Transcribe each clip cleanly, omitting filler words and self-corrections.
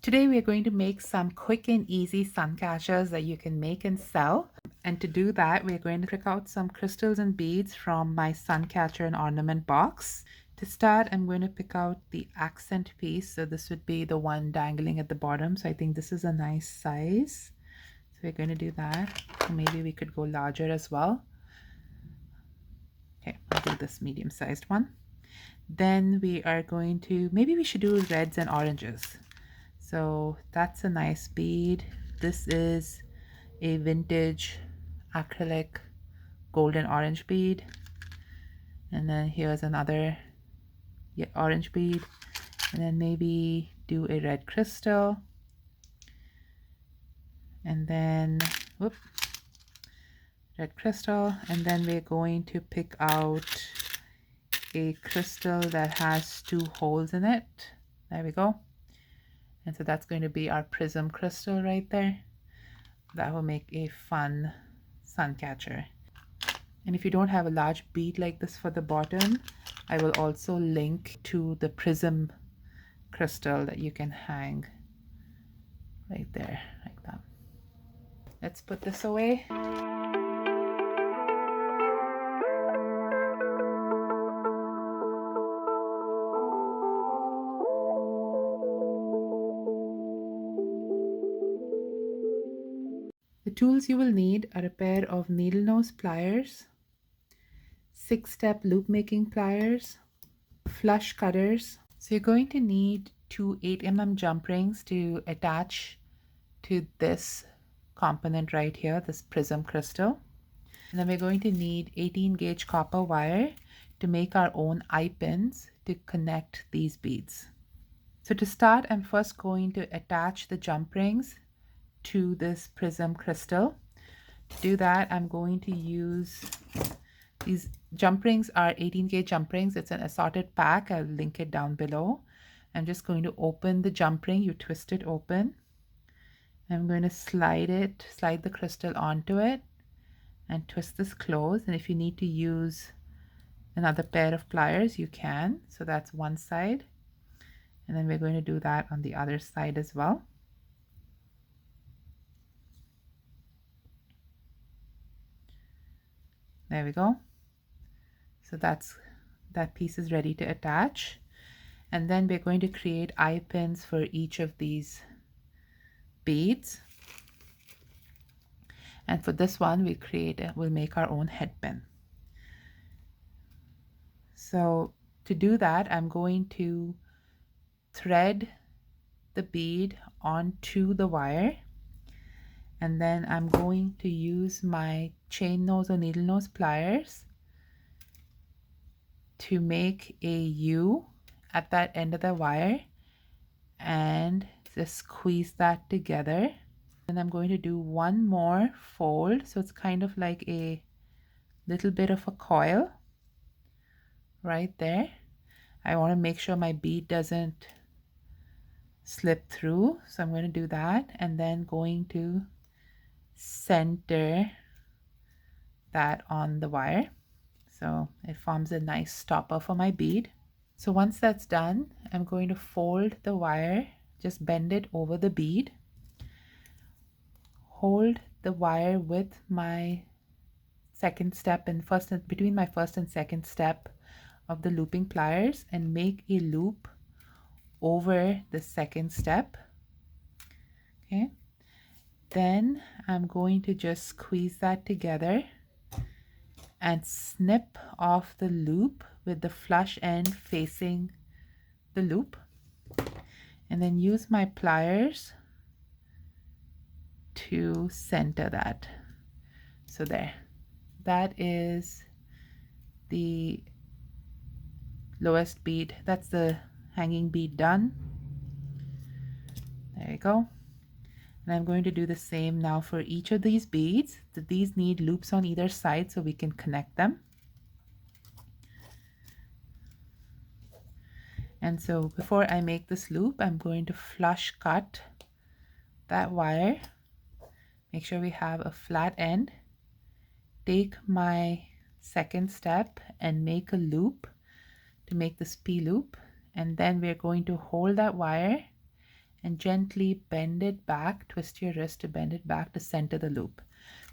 Today we are going to make some quick and easy sun catchers that you can make and sell. And to do that, we're going to pick out some crystals and beads from my sun catcher and ornament box. To start, I'm going to pick out the accent piece. So this would be the one dangling at the bottom. So I think this is a nice size. So we're going to do that. So maybe we could go larger as well. Okay, I'll do this medium-sized one. Then we are going to, maybe we should do reds and oranges. So that's a nice bead. This is a vintage acrylic golden orange bead. And then here's another orange bead. And then maybe do a red crystal. And then, whoop, red crystal. And then we're going to pick out a crystal that has 2 holes in it. There we go. And so that's going to be our prism crystal right there. That will make a fun sun catcher. And if you don't have a large bead like this for the bottom, I will also link to the prism crystal that you can hang right there, like that. Let's put this away. The tools you will need are a pair of needle nose pliers, 6-step loop making pliers, flush cutters. So you're going to need 2 8mm jump rings to attach to this component right here, this prism crystal. And then we're going to need 18 gauge copper wire to make our own eye pins to connect these beads. So to start, I'm first going to attach the jump rings to this prism crystal. To do that, I'm going to use these jump rings are 18 gauge jump rings. It's an assorted pack. I'll link it down below. I'm just going to open the jump ring. You twist it open. I'm going to slide the crystal onto it and twist this closed. And if you need to use another pair of pliers, you can. So that's one side. And then we're going to do that on the other side as well. There we go. So that piece is ready to attach. And then we're going to create eye pins for each of these beads. And for this one, we'll make our own head pin. So to do that, I'm going to thread the bead onto the wire. And then I'm going to use my chain nose or needle nose pliers to make a U at that end of the wire and just squeeze that together. And I'm going to do one more fold. So it's kind of like a little bit of a coil right there. I want to make sure my bead doesn't slip through. So I'm going to do that and then going to center that on the wire. So it forms a nice stopper for my bead. So once that's done, I'm going to fold the wire, just bend it over the bead, hold the wire with my second step and between my first and second step of the looping pliers and make a loop over the second step. Okay. Then I'm going to just squeeze that together and snip off the loop with the flush end facing the loop, and then use my pliers to center that. So there, that is the lowest bead. That's the hanging bead done. There you go. And I'm going to do the same now for each of these beads. These need loops on either side so we can connect them. And so before I make this loop, I'm going to flush cut that wire. Make sure we have a flat end. Take my second step and make a loop to make this P loop. And then we're going to hold that wire and gently bend it back, twist your wrist to bend it back to center the loop.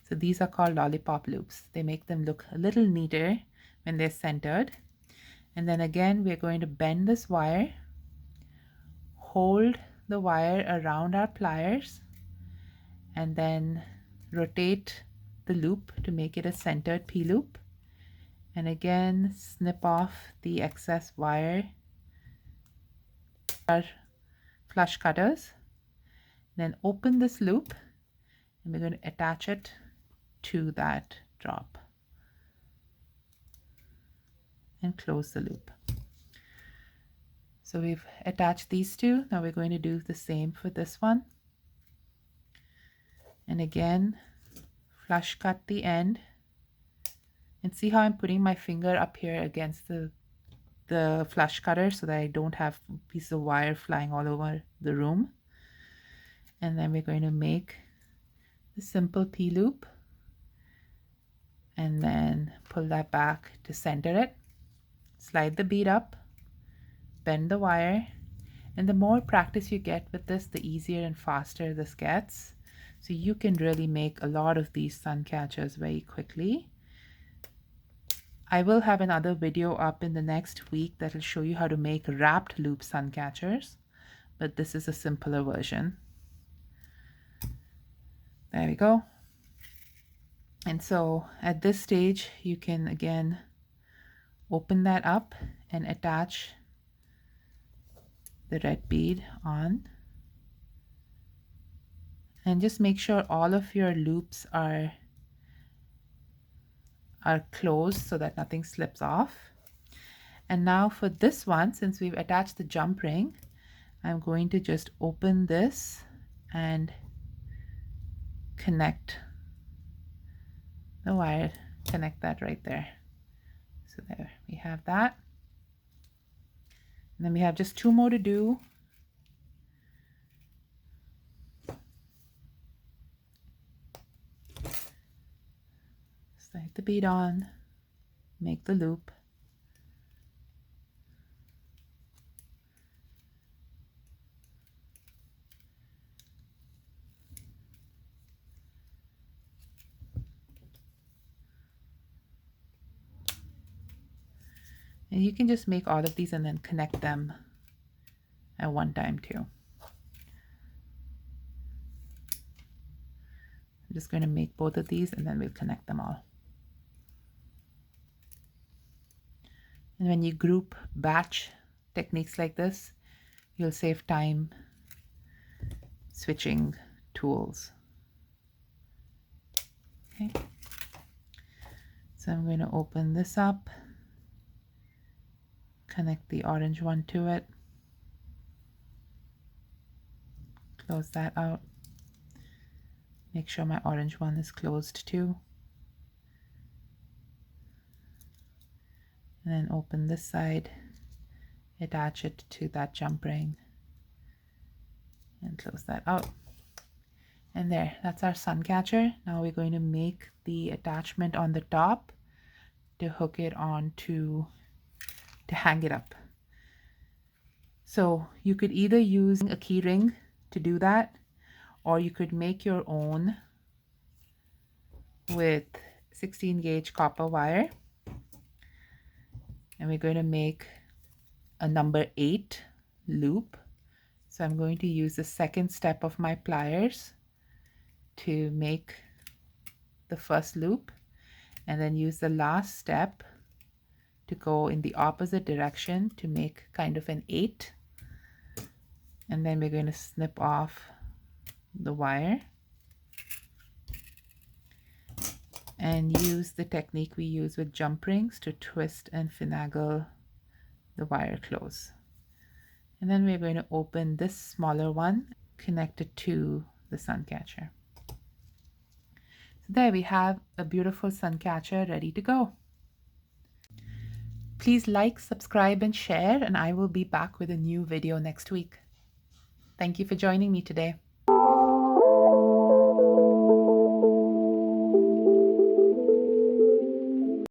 So these are called lollipop loops. They make them look a little neater when they're centered. And then again, we're going to bend this wire, hold the wire around our pliers, and then rotate the loop to make it a centered P-loop. And again, snip off the excess wire. Our flush cutters. Then open this loop, and we're going to attach it to that drop and close the loop. So we've attached these two. Now we're going to do the same for this one. And again, flush cut the end. And see how I'm putting my finger up here against the flush cutter so that I don't have pieces of wire flying all over the room. And then we're going to make the simple P-loop and then pull that back to center it. Slide the bead up, bend the wire, and the more practice you get with this, the easier and faster this gets. So you can really make a lot of these sun catchers very quickly. I will have another video up in the next week that will show you how to make wrapped loop sun catchers, but this is a simpler version. There we go. And so at this stage, you can again open that up and attach the red bead on. And just make sure all of your loops are closed so that nothing slips off. And now for this one, since we've attached the jump ring, I'm going to just open this and connect the wire, connect that right there. So there we have that. And then we have just two more to do. Slide the bead on, make the loop. And you can just make all of these and then connect them at one time too. I'm just going to make both of these and then we'll connect them all. And when you group batch techniques like this, you'll save time switching tools. Okay. So I'm going to open this up, connect the orange one to it, close that out, make sure my orange one is closed too, and then open this side, attach it to that jump ring, and close that out. And there, that's our sun catcher. Now we're going to make the attachment on the top to hook it on to hang it up. So you could either use a key ring to do that, or you could make your own with 16 gauge copper wire. And we're going to make a number 8 loop. So I'm going to use the second step of my pliers to make the first loop, and then use the last step to go in the opposite direction to make kind of an 8. And then we're going to snip off the wire and use the technique we use with jump rings to twist and finagle the wire close. And then we're going to open this smaller one, connect it to the sun catcher. So there we have a beautiful sun catcher ready to go. Please like, subscribe, and share, and I will be back with a new video next week. Thank you for joining me today.